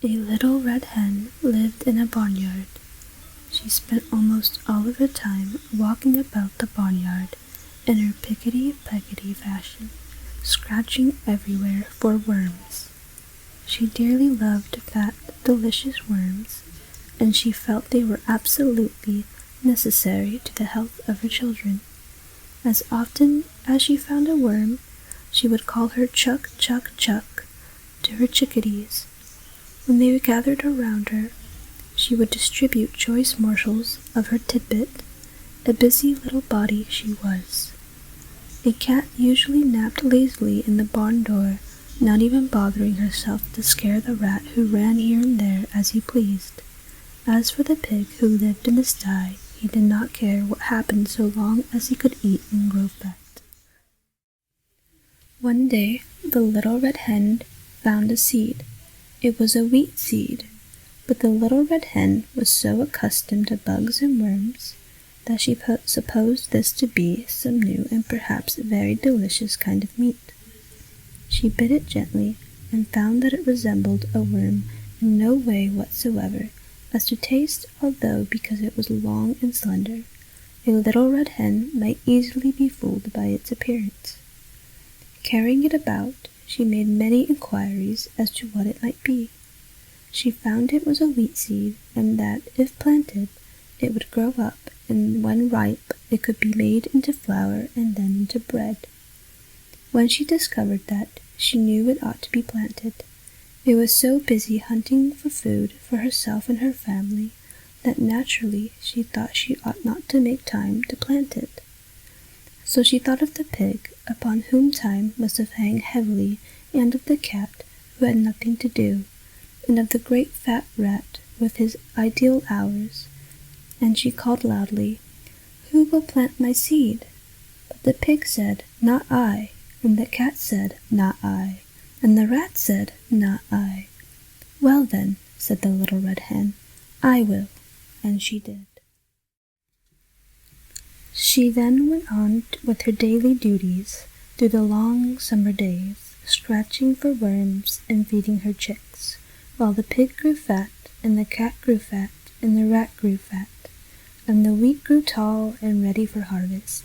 A little red hen lived in a barnyard. She spent almost all of her time walking about the barnyard in her pickety-peckety fashion, scratching everywhere for worms. She dearly loved fat, delicious worms, and she felt they were absolutely necessary to the health of her children. As often as she found a worm, she would call her Chuck, Chuck, Chuck to her chickadees. When they gathered around her, she would distribute choice morsels of her tidbit. A busy little body she was. A cat usually napped lazily in the barn door, not even bothering herself to scare the rat who ran here and there as he pleased. As for the pig who lived in the sty, he did not care what happened so long as he could eat and grow fat. One day, the little red hen found a seed. It was a wheat seed, but the little red hen was so accustomed to bugs and worms that she supposed this to be some new and perhaps very delicious kind of meat. She bit it gently and found that it resembled a worm in no way whatsoever as to taste, although because it was long and slender, a little red hen might easily be fooled by its appearance. Carrying it about, she made many inquiries as to what it might be. She found it was a wheat seed, and that, if planted, it would grow up, and when ripe, it could be made into flour and then into bread. When she discovered that, she knew it ought to be planted. It was so busy hunting for food for herself and her family that naturally she thought she ought not to make time to plant it. So she thought of the pig, upon whom time must have hung heavily, and of the cat, who had nothing to do, and of the great fat rat with his ideal hours, and she called loudly, "Who will plant my seed?" But the pig said, "Not I," and the cat said, "Not I," and the rat said, "Not I." "Well then," said the little red hen, "I will," and she did. She then went on with her daily duties through the long summer days, scratching for worms and feeding her chicks, while the pig grew fat, and the cat grew fat, and the rat grew fat, and the wheat grew tall and ready for harvest.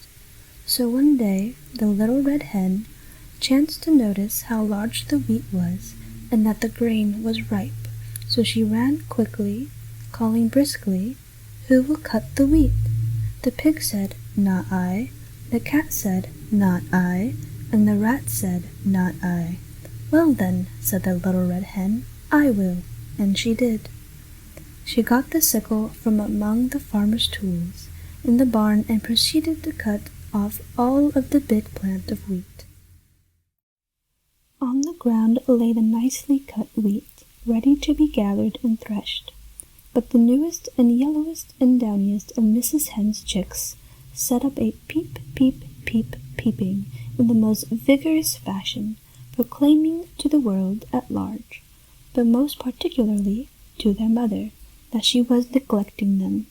So one day the little red hen chanced to notice how large the wheat was, and that the grain was ripe, so she ran quickly, calling briskly, "Who will cut the wheat?" The pig said, "Not I," the cat said, "Not I," and the rat said, "Not I." "Well then," said the little red hen, "I will," and she did. She got the sickle from among the farmer's tools in the barn and proceeded to cut off all of the big plant of wheat. On the ground lay the nicely cut wheat, ready to be gathered and threshed. But the newest and yellowest and downiest of Mrs. Hen's chicks set up a peep, peep, peep, peeping in the most vigorous fashion, proclaiming to the world at large, but most particularly to their mother, that she was neglecting them.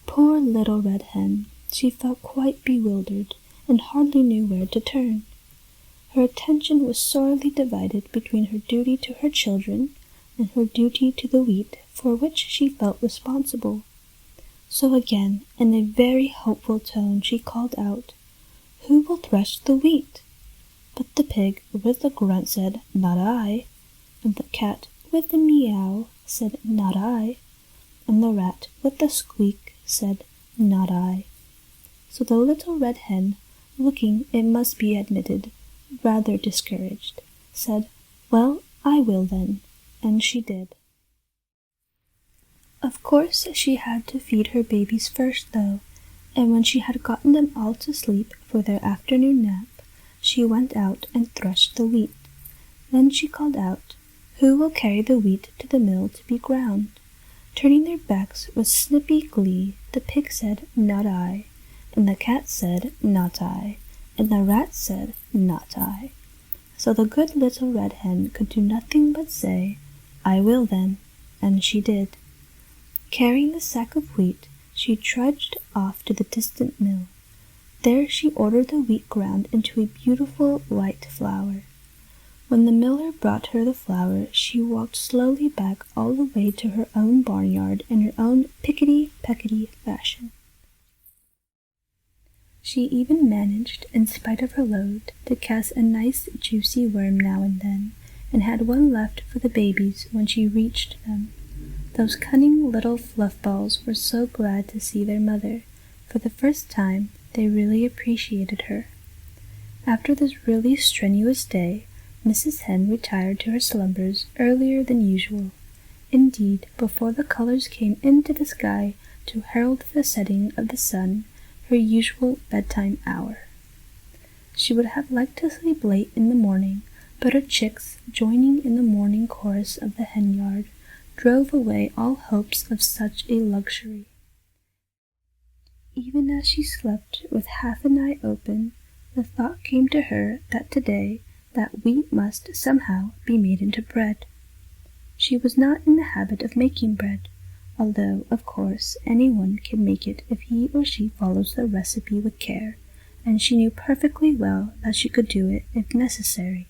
Poor little red hen, she felt quite bewildered, and hardly knew where to turn. Her attention was sorely divided between her duty to her children and her duty to the wheat for which she felt responsible. So again, in a very hopeful tone, she called out, "Who will thresh the wheat?" But the pig, with a grunt, said, "Not I," and the cat, with a meow, said, "Not I," and the rat, with a squeak, said, "Not I." So the little red hen, looking, it must be admitted, rather discouraged, said, "Well, I will then," and she did. Of course she had to feed her babies first, though, and when she had gotten them all to sleep for their afternoon nap, she went out and threshed the wheat. Then she called out, "Who will carry the wheat to the mill to be ground?" Turning their backs with snippy glee, the pig said, "Not I," and the cat said, "Not I," and the rat said, "Not I." So the good little red hen could do nothing but say, "I will then," and she did. Carrying the sack of wheat, she trudged off to the distant mill. There she ordered the wheat ground into a beautiful white flour. When the miller brought her the flour, she walked slowly back all the way to her own barnyard in her own pickety-peckety fashion. She even managed, in spite of her load, to catch a nice juicy worm now and then, and had one left for the babies when she reached them. Those cunning little fluff balls were so glad to see their mother. For the first time, they really appreciated her. After this really strenuous day, Mrs. Hen retired to her slumbers earlier than usual. Indeed, before the colors came into the sky to herald the setting of the sun, her usual bedtime hour. She would have liked to sleep late in the morning, but her chicks, joining in the morning chorus of the hen-yard, drove away all hopes of such a luxury. Even as she slept with half an eye open, the thought came to her that today that wheat must somehow be made into bread. She was not in the habit of making bread, although, of course, anyone can make it if he or she follows the recipe with care, and she knew perfectly well that she could do it if necessary.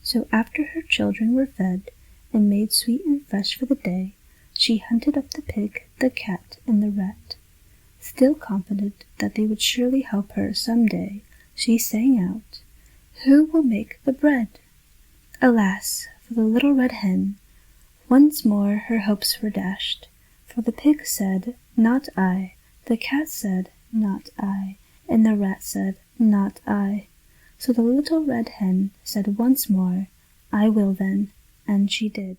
So after her children were fed and made sweet and fresh for the day, she hunted up the pig, the cat, and the rat. Still confident that they would surely help her some day, she sang out, "Who will make the bread?" Alas, for the little red hen! Once more her hopes were dashed, for the pig said, "Not I," the cat said, "Not I," and the rat said, "Not I." So the little red hen said once more, "I will then," and she did.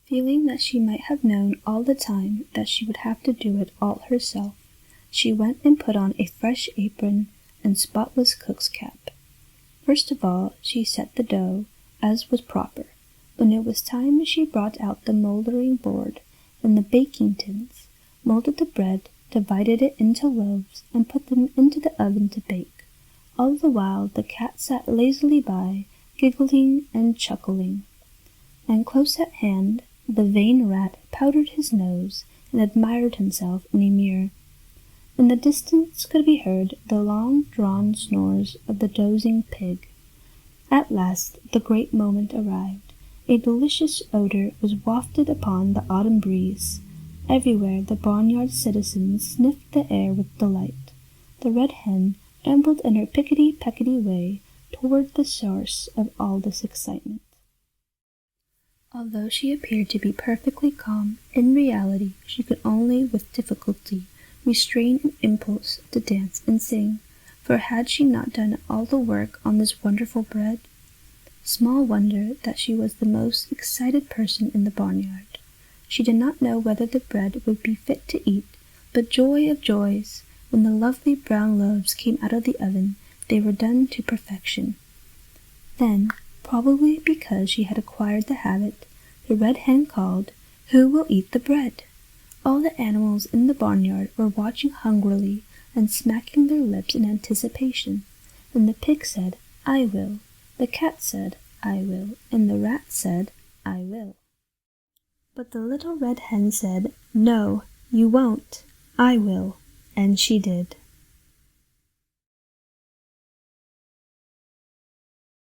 Feeling that she might have known all the time that she would have to do it all herself, she went and put on a fresh apron and spotless cook's cap. First of all, she set the dough, as was proper. When it was time, she brought out the moldering board and the baking tins, molded the bread, divided it into loaves, and put them into the oven to bake. All the while the cat sat lazily by, giggling and chuckling. And close at hand, the vain rat powdered his nose and admired himself in a mirror. In the distance could be heard the long-drawn snores of the dozing pig. At last the great moment arrived. A delicious odor was wafted upon the autumn breeze. Everywhere the barnyard citizens sniffed the air with delight. The red hen ambled in her pickety-peckety way toward the source of all this excitement. Although she appeared to be perfectly calm, in reality she could only with difficulty restrain an impulse to dance and sing, for had she not done all the work on this wonderful bread? Small wonder that she was the most excited person in the barnyard. She did not know whether the bread would be fit to eat, but joy of joys! When the lovely brown loaves came out of the oven, they were done to perfection. Then, probably because she had acquired the habit, the red hen called, "Who will eat the bread?" All the animals in the barnyard were watching hungrily and smacking their lips in anticipation, and the pig said, "I will." The cat said, "I will," and the rat said, "I will." But the little red hen said, "No, you won't. I will," and she did.